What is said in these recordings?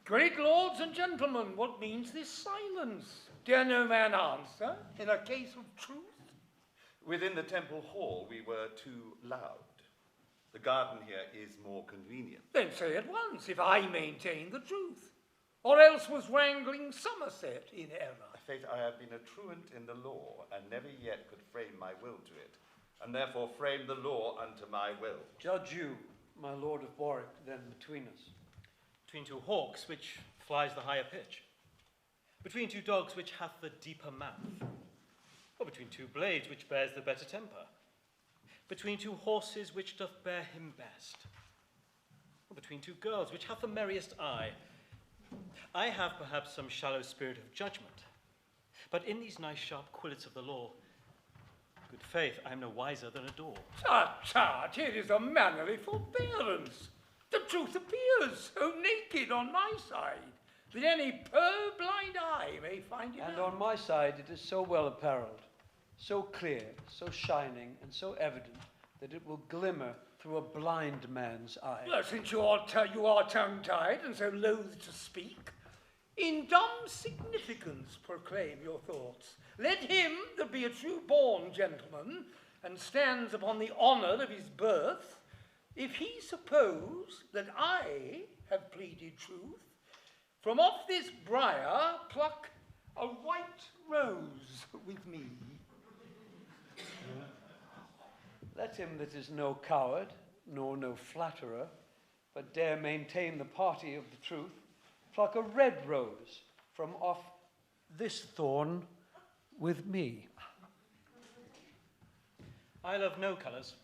Great lords and gentlemen, what means this silence? Dare no man answer in a case of truth? Within the temple hall, we were too loud. The garden here is more convenient. Then say at once, if I maintain the truth. Or else was wrangling Somerset in error. Faith, I have been a truant in the law, and never yet could frame my will to it, and therefore frame the law unto my will. Judge you, my lord of Warwick, then between us. Between two hawks, which flies the higher pitch? Between two dogs, which hath the deeper mouth? Or between two blades, which bears the better temper? Between two horses, which doth bear him best? Or between two girls, which hath the merriest eye? I have perhaps some shallow spirit of judgment, but in these nice sharp quillets of the law, good faith, I am no wiser than a daw. Tut, tut, here is a mannerly forbearance. The truth appears so naked on my side that any purblind eye may find it And out. on my side it is so well apparelled, so clear, so shining, and so evident that it will glimmer through a blind man's eye. Well, since you are tongue-tied and so loath to speak, in dumb significance proclaim your thoughts. Let him that be a true-born gentleman and stands upon the honour of his birth, if he suppose that I have pleaded truth, from off this briar pluck a white rose with me. Let him that is no coward, nor no flatterer, but dare maintain the party of the truth, pluck a red rose from off this thorn with me. I love no colours,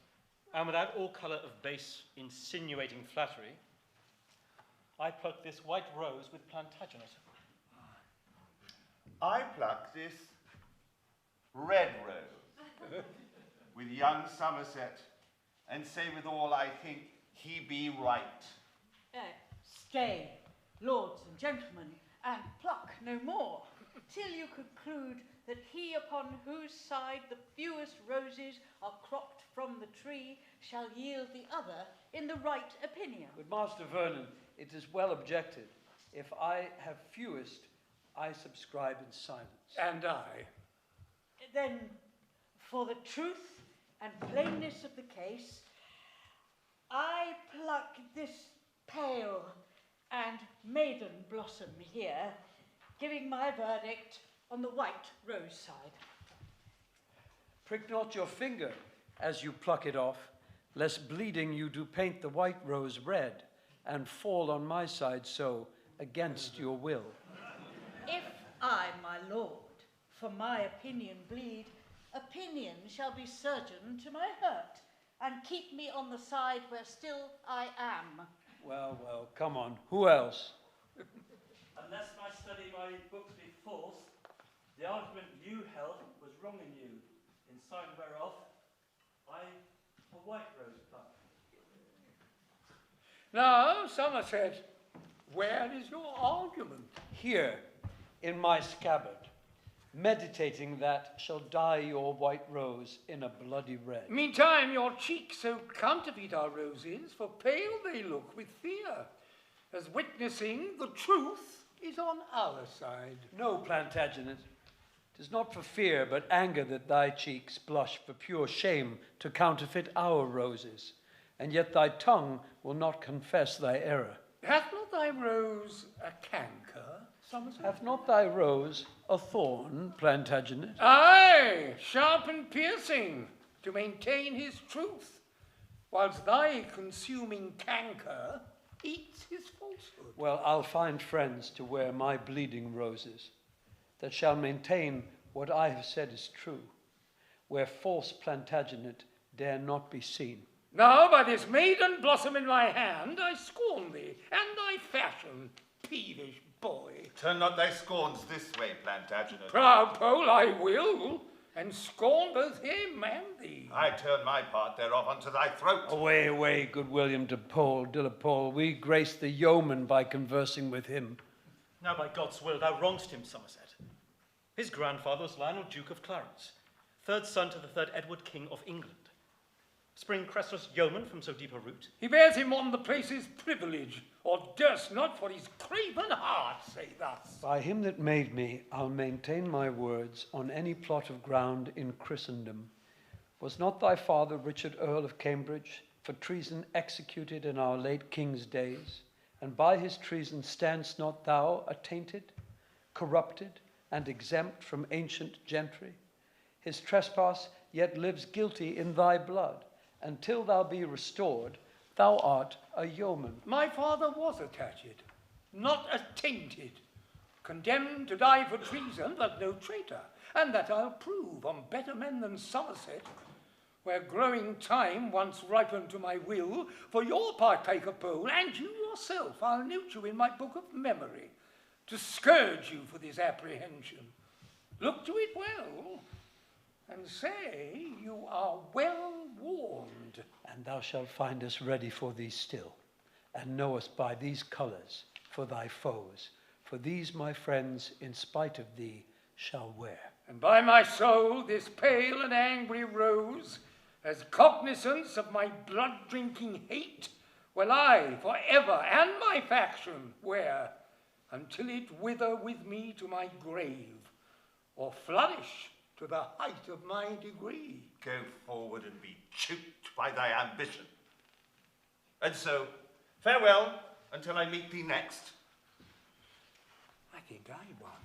and without all colour of base insinuating flattery, I pluck this white rose with Plantagenet. I pluck this red rose with young Somerset, and say withal I think he be right. Stay, lords and gentlemen, and pluck no more, till you conclude that he upon whose side the fewest roses are cropped from the tree shall yield the other in the right opinion. Good Master Vernon, it is well objected. If I have fewest, I subscribe in silence. And I. Then, for the truth and plainness of the case, I pluck this pale and maiden blossom here, giving my verdict on the white rose side. Prick not your finger as you pluck it off, lest bleeding you do paint the white rose red, and fall on my side so, against your will. If I, my lord, for my opinion bleed, opinion shall be surgeon to my hurt, and keep me on the side where still I am. Well, well, come on. Who else? Unless I study my books be false, the argument you held was wrong in you, in sign whereof I a white rose pluck. Now, Somerset, where is your argument? Here, in my scabbard, meditating that shall dye your white rose in a bloody red. Meantime, your cheeks so counterfeit our roses, for pale they look with fear, as witnessing the truth is on our side. No, Plantagenet, 'tis not for fear, but anger that thy cheeks blush for pure shame to counterfeit our roses, and yet thy tongue will not confess thy error. Hath not thy rose a canker, Somerset? Hath not thy rose a thorn, Plantagenet? Aye, sharp and piercing, to maintain his truth, whilst thy consuming canker eats his falsehood. Well, I'll find friends to wear my bleeding roses, that shall maintain what I have said is true, where false Plantagenet dare not be seen. Now, by this maiden blossom in my hand, I scorn thee, and thy fashion, peevish boy. Turn not thy scorns this way, Plantagenet. Proud Pole, I will, and scorn both him and thee. I turn my part thereof unto thy throat. Away, away, good William de la Pole, we grace the yeoman by conversing with him. Now by God's will thou wrongst him, Somerset. His grandfather was Lionel, Duke of Clarence, third son to the third Edward, King of England. Spring Crestus yeoman from so deep a root? He bears him on the place's privilege, or durst not for his craven heart say thus. By him that made me, I'll maintain my words on any plot of ground in Christendom. Was not thy father Richard Earl of Cambridge for treason executed in our late king's days? And by his treason standst not thou attainted, corrupted, and exempt from ancient gentry? His trespass yet lives guilty in thy blood. Until thou be restored, thou art a yeoman. My father was attached, not attainted, condemned to die for treason, but no traitor, and that I'll prove on better men than Somerset, where growing time once ripened to my will, for your partaker bowl, and you yourself, I'll note you in my book of memory, to scourge you for this apprehension. Look to it well, and say you are well warned. And thou shalt find us ready for thee still, and know us by these colours for thy foes. For these, my friends, in spite of thee, shall wear. And by my soul, this pale and angry rose, as cognizance of my blood-drinking hate, will I for ever and my faction wear, until it wither with me to my grave, or flourish to the height of my degree. Go forward and be choked by thy ambition. And so, farewell until I meet thee next. I think I won.